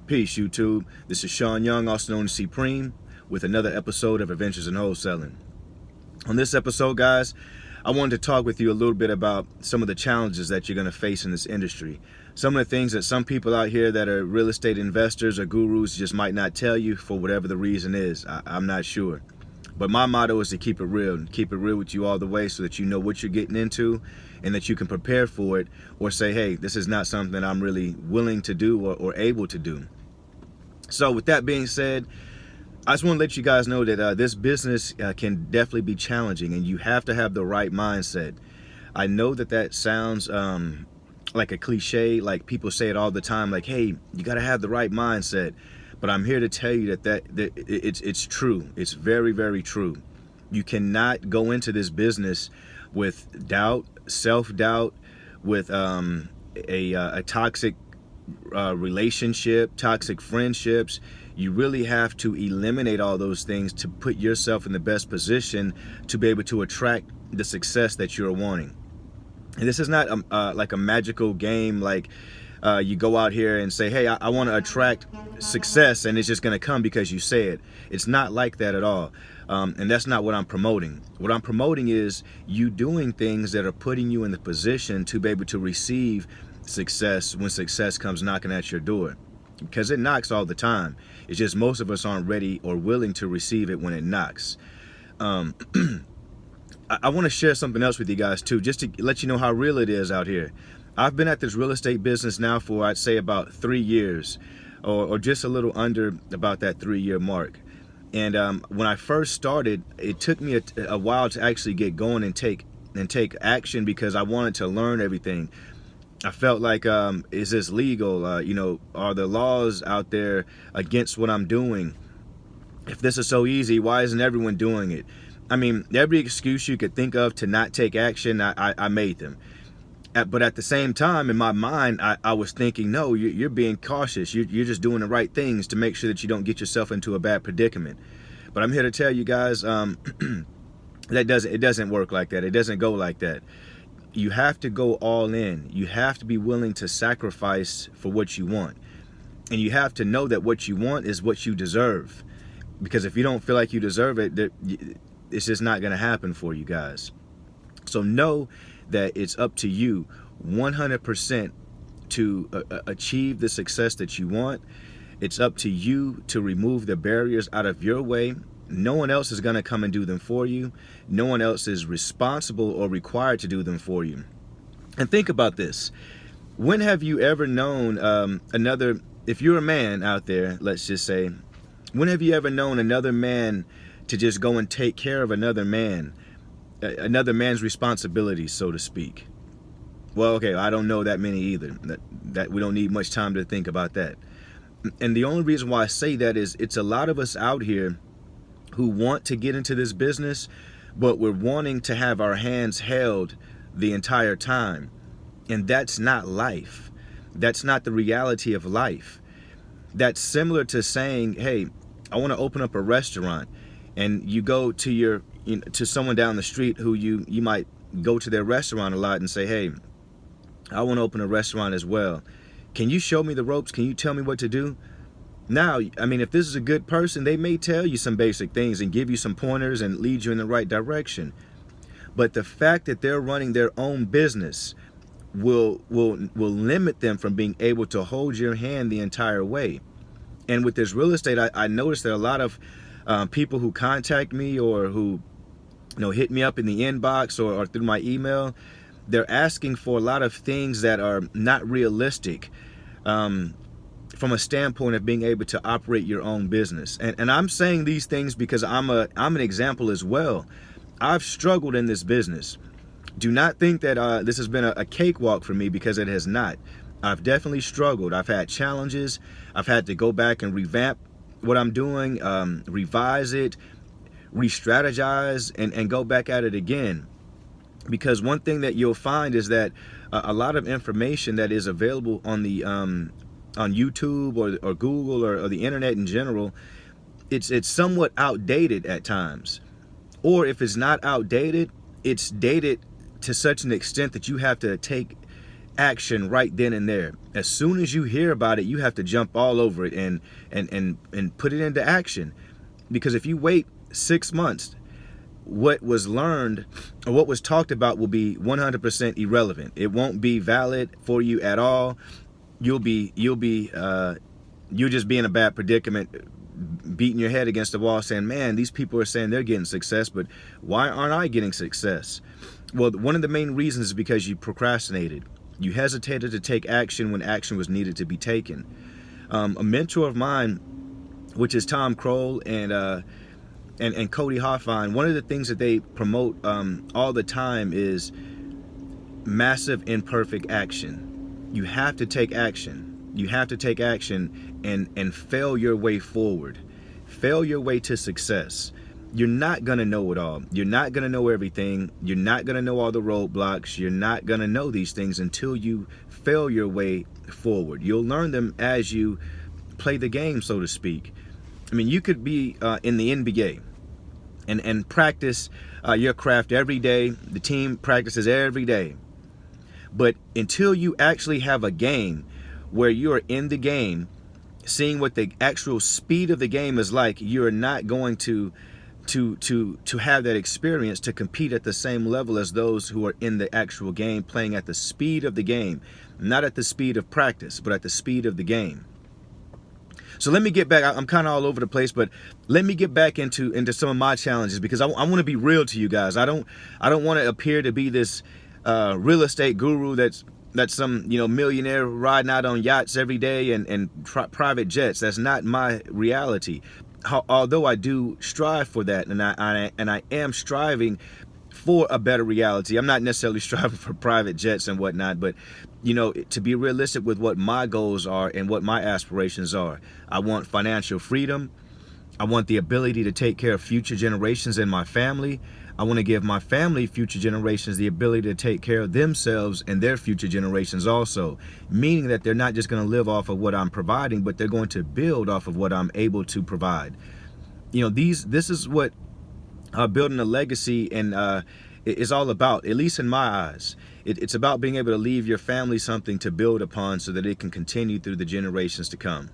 Peace, YouTube. This is Sean Young, also known as Supreme, with another episode of Adventures in Wholesaling. On this episode, guys, I wanted to talk with you a little bit about some of the challenges that you're going to face in this industry. Some of the things that some people out here that are real estate investors or gurus just might not tell you for whatever the reason is. I'm not sure. But my motto is to keep it real, and keep it real with you all the way so that you know what you're getting into and that you can prepare for it, or say, hey, this is not something I'm really willing to do or able to do. So with that being said, I just want to let you guys know that this business can definitely be challenging, and you have to have the right mindset. I know that sounds like a cliche, like people say it all the time, like, hey, you got to have the right mindset. But I'm here to tell you that it's true. It's very, very true. You cannot go into this business with doubt, self-doubt, with a toxic relationship, toxic friendships. You really have to eliminate all those things to put yourself in the best position to be able to attract the success that you're wanting. And this is not like a magical game, like you go out here and say, hey, I want to attract success, and it's just going to come because you say it. It's not like that at all. And that's not what I'm promoting. What I'm promoting is you doing things that are putting you in the position to be able to receive success when success comes knocking at your door. Because it knocks all the time. It's just most of us aren't ready or willing to receive it when it knocks. I want to share something else with you guys too, just to let you know how real it is out here. I've been at this real estate business now for, I'd say, about 3 years, or just a little under about that 3-year mark. And when I first started, it took me a while to actually get going and take action, because I wanted to learn everything. I felt like, is this legal? Are the laws out there against what I'm doing? If this is so easy, why isn't everyone doing it? I mean, every excuse you could think of to not take action, I made them. But at the same time, in my mind, I was thinking, no, you're being cautious. You're just doing the right things to make sure that you don't get yourself into a bad predicament. But I'm here to tell you guys, it doesn't work like that. It doesn't go like that. You have to go all in. You have to be willing to sacrifice for what you want. And you have to know that what you want is what you deserve. Because if you don't feel like you deserve it, it's just not going to happen for you guys. So know that it's up to you 100% to achieve the success that you want. It's up to you to remove the barriers out of your way. No one else is going to come and do them for you. No one else is responsible or required to do them for you. And think about this. When have you ever known if you're a man out there, let's just say, when have you ever known another man to just go and take care of another man's responsibilities, so to speak? Well, okay, I don't know that many either. That we don't need much time to think about that. And the only reason why I say that is it's a lot of us out here who want to get into this business, but we're wanting to have our hands held the entire time. And that's not life. That's not the reality of life. That's similar to saying, hey, I want to open up a restaurant, and you go to to someone down the street who you might go to their restaurant a lot and say, hey, I want to open a restaurant as well. Can you show me the ropes? Can you tell me what to do? Now, I mean, if this is a good person, they may tell you some basic things and give you some pointers and lead you in the right direction. But the fact that they're running their own business will limit them from being able to hold your hand the entire way. And with this real estate, I noticed that a lot of people who contact me or who hit me up in the inbox or through my email, they're asking for a lot of things that are not realistic from a standpoint of being able to operate your own business. And I'm saying these things because I'm an example as well. I've struggled in this business. Do not think that this has been a cakewalk for me, because it has not. I've definitely struggled. I've had challenges. I've had to go back and revamp what I'm doing, revise it, re-strategize, and go back at it again. Because one thing that you'll find is that a lot of information that is available on the on YouTube or Google or the internet in general, it's somewhat outdated at times. Or if it's not outdated, it's dated to such an extent that you have to take action right then and there. As soon as you hear about it, you have to jump all over it and put it into action. Because if you wait 6 months, what was learned or what was talked about will be 100% irrelevant. It won't be valid for you at all. You'll just be in a bad predicament, beating your head against the wall saying, man, these people are saying they're getting success, but why aren't I getting success? Well, one of the main reasons is because you procrastinated. You hesitated to take action when action was needed to be taken. A mentor of mine, which is Tom Kroll and Cody Hoffine, one of the things that they promote all the time is massive imperfect action. You have to take action. You have to take action and fail your way forward. Fail your way to success. You're not going to know it all. You're not going to know everything. You're not going to know all the roadblocks. You're not going to know these things until you fail your way forward. You'll learn them as you play the game, so to speak. I mean, you could be in the NBA and practice your craft every day. The team practices every day. But until you actually have a game where you're in the game, seeing what the actual speed of the game is like, you're not going to have that experience to compete at the same level as those who are in the actual game, playing at the speed of the game, not at the speed of practice, but at the speed of the game. So let me get back. I'm kind of all over the place, but let me get back into some of my challenges, because I want to be real to you guys. I don't want to appear to be this real estate guru that's some millionaire riding out on yachts every day and private jets. That's not my reality. Although I do strive for that, and I am striving for a better reality. I'm not necessarily striving for private jets and whatnot, but to be realistic with what my goals are and what my aspirations are. I want financial freedom. I want the ability to take care of future generations in my family. I want to give my family, future generations, the ability to take care of themselves and their future generations also, meaning that they're not just going to live off of what I'm providing, but they're going to build off of what I'm able to provide. This is what building a legacy and is all about, at least in my eyes. It's about being able to leave your family something to build upon so that it can continue through the generations to come.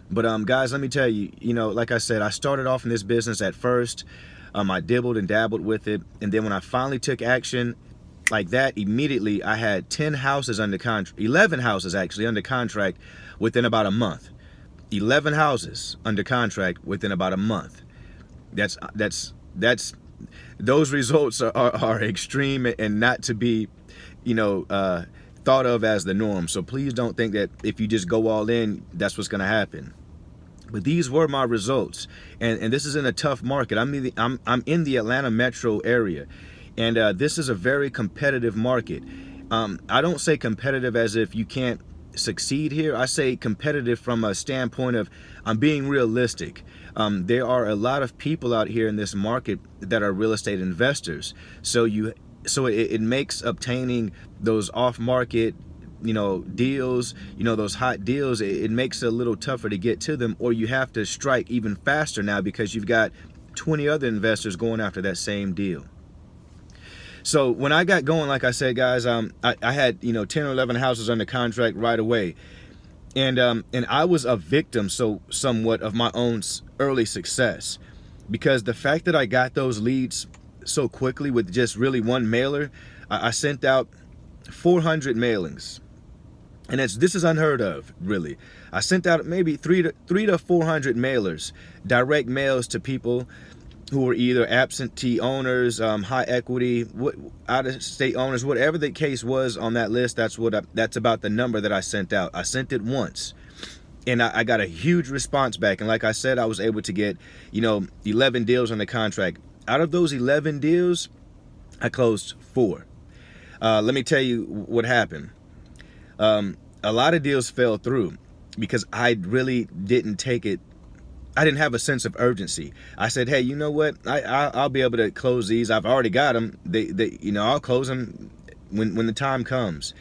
But guys, let me tell you, like I said, I started off in this business at first. I dibbled and dabbled with it. And then when I finally took action like that, immediately I had 10 houses under contract, 11 houses actually under contract within about a month. 11 houses under contract within about a month. Those results are extreme and not to be, thought of as the norm. So please don't think that if you just go all in, that's what's going to happen. But these were my results, and this is in a tough market. I'm in the Atlanta metro area, and this is a very competitive market. I don't say competitive as if you can't succeed here. I say competitive from a standpoint of I'm being realistic. There are a lot of people out here in this market that are real estate investors. So it makes obtaining those off-market deals, those hot deals, it makes it a little tougher to get to them, or you have to strike even faster now because you've got 20 other investors going after that same deal. So when I got going, like I said, guys, I had 10 or 11 houses under contract right away, and I was a victim somewhat of my own early success, because the fact that I got those leads so quickly with just really one mailer, I sent out 400 mailings. And this is unheard of, really. I sent out maybe 300 to 400 mailers, direct mails to people who were either absentee owners, high equity, out-of-state owners, whatever the case was on that list. That's about the number that I sent out. I sent it once, and I got a huge response back. And like I said, I was able to get 11 deals on the contract. Out of those 11 deals, I closed 4. Let me tell you what happened. A lot of deals fell through because I really didn't take it. I didn't have a sense of urgency. I said, hey, you know what? I'll be able to close these. I've already got them. I'll close them when the time comes.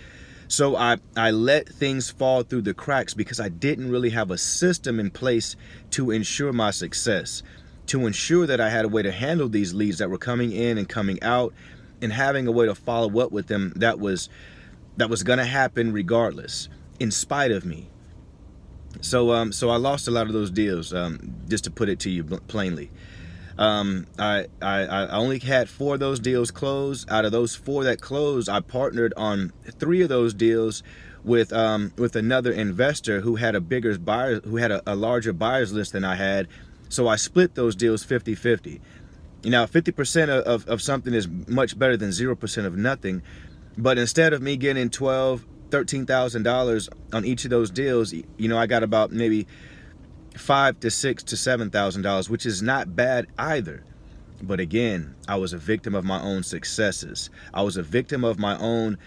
So I let things fall through the cracks because I didn't really have a system in place to ensure my success, to ensure that I had a way to handle these leads that were coming in and coming out, and having a way to follow up with them that was that was going to happen regardless, in spite of me. So I lost a lot of those deals, just to put it to you plainly. I only had 4 of those deals close. Out of those 4 that closed, I partnered on 3 of those deals with another investor who had a larger buyers list than I had. So I split those deals 50-50. You know, 50% of something is much better than 0% of nothing. But instead of me getting $13,000 on each of those deals, you know, I got about maybe $5,000 to $6,000 to $7,000, which is not bad either. But again, I was a victim of my own successes. I was a victim of my own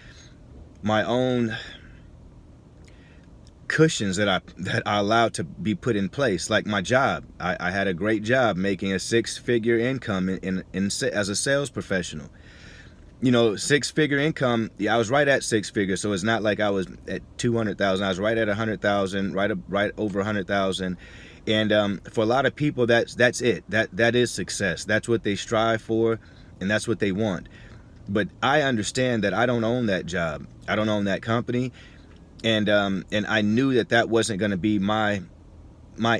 cushions that I allowed to be put in place, like my job. I had a great job making a 6-figure income as a sales professional. You know, 6-figure income. Yeah, I was right at 6 figures, so it's not like I was at 200,000. I was right at 100,000, right over 100,000. And for a lot of people, that's it. That is success. That's what they strive for, and that's what they want. But I understand that I don't own that job. I don't own that company, and I knew that wasn't going to be my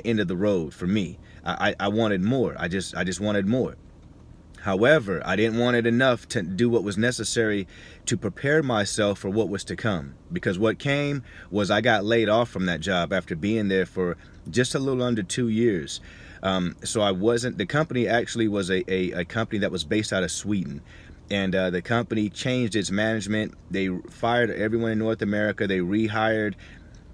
end of the road for me. I wanted more. I just wanted more. However, I didn't want it enough to do what was necessary to prepare myself for what was to come. Because what came was I got laid off from that job after being there for just a little under 2 years. So the company actually was a company that was based out of Sweden. And the company changed its management. They fired everyone in North America. They rehired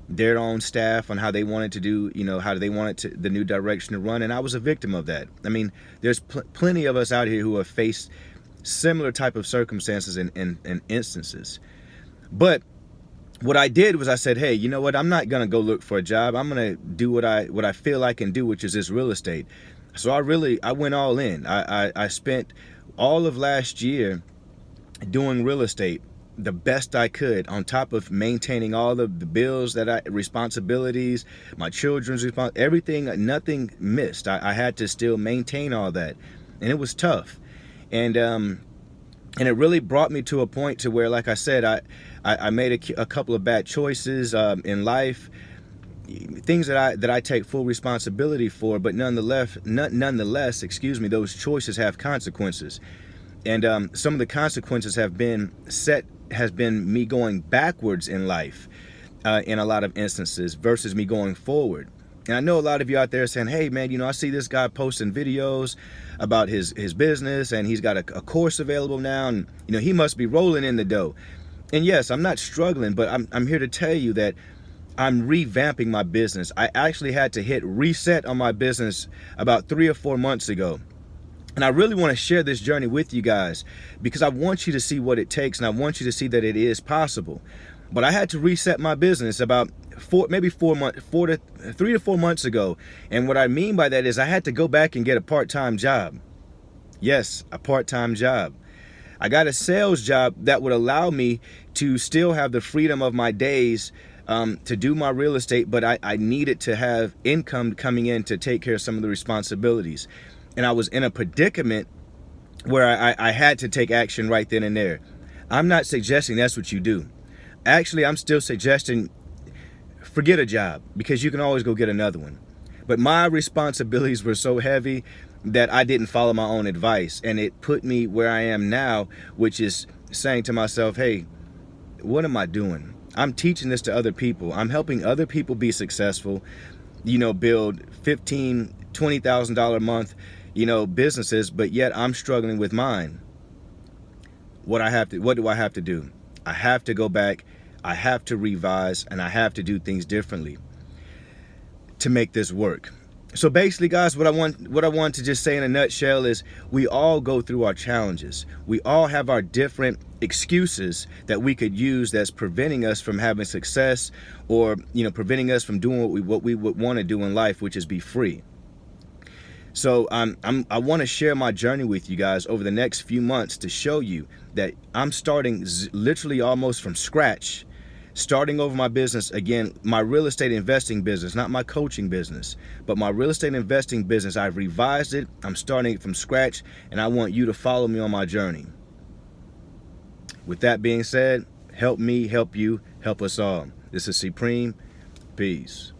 their own staff on how they wanted to do, you know, how they wanted the new direction to run. And I was a victim of that. I mean, there's plenty of us out here who have faced similar type of circumstances and instances. But what I did was I said, hey, you know what? I'm not going to go look for a job. I'm going to do what I feel I can do, which is this real estate. So I went all in. I spent all of last year doing real estate the best I could, on top of maintaining all the bills responsibilities, my children's everything, nothing missed. I had to still maintain all that, and it was tough. And it really brought me to a point to where, like I said, I made a couple of bad choices in life, things that I take full responsibility for, but nonetheless, those choices have consequences. And some of the consequences has been me going backwards in life in a lot of instances versus me going forward. And I know a lot of you out there saying, hey man, you know, I see this guy posting videos about his business, and he's got a course available now, and you know, he must be rolling in the dough. And yes, I'm not struggling, but I'm here to tell you that I'm revamping my business. I actually had to hit reset on my business about 3 or 4 months ago. And I really want to share this journey with you guys because I want you to see what it takes, and I want you to see that it is possible. But I had to reset my business about 3 to 4 months ago. And what I mean by that is I had to go back and get a part-time job. Yes, a part-time job. I got a sales job that would allow me to still have the freedom of my days to do my real estate, but I needed to have income coming in to take care of some of the responsibilities. And I was in a predicament where I had to take action right then and there. I'm not suggesting that's what you do. Actually, I'm still suggesting forget a job, because you can always go get another one. But my responsibilities were so heavy that I didn't follow my own advice. And it put me where I am now, which is saying to myself, hey, what am I doing? I'm teaching this to other people. I'm helping other people be successful, you know, build $15,000, $20,000 a month, you know, businesses, but yet I'm struggling with mine. What do I have to do? I have to go back, I have to revise, and I have to do things differently to make this work. So basically, guys, what I want to just say in a nutshell is we all go through our challenges. We all have our different excuses that we could use that's preventing us from having success, or, you know, preventing us from doing what we would want to do in life, which is be free. So I want to share my journey with you guys over the next few months to show you that I'm starting literally almost from scratch, starting over my business again, my real estate investing business, not my coaching business, but my real estate investing business. I've revised it. I'm starting it from scratch, and I want you to follow me on my journey. With that being said, Help me, help you, help us all. This is Supreme. Peace.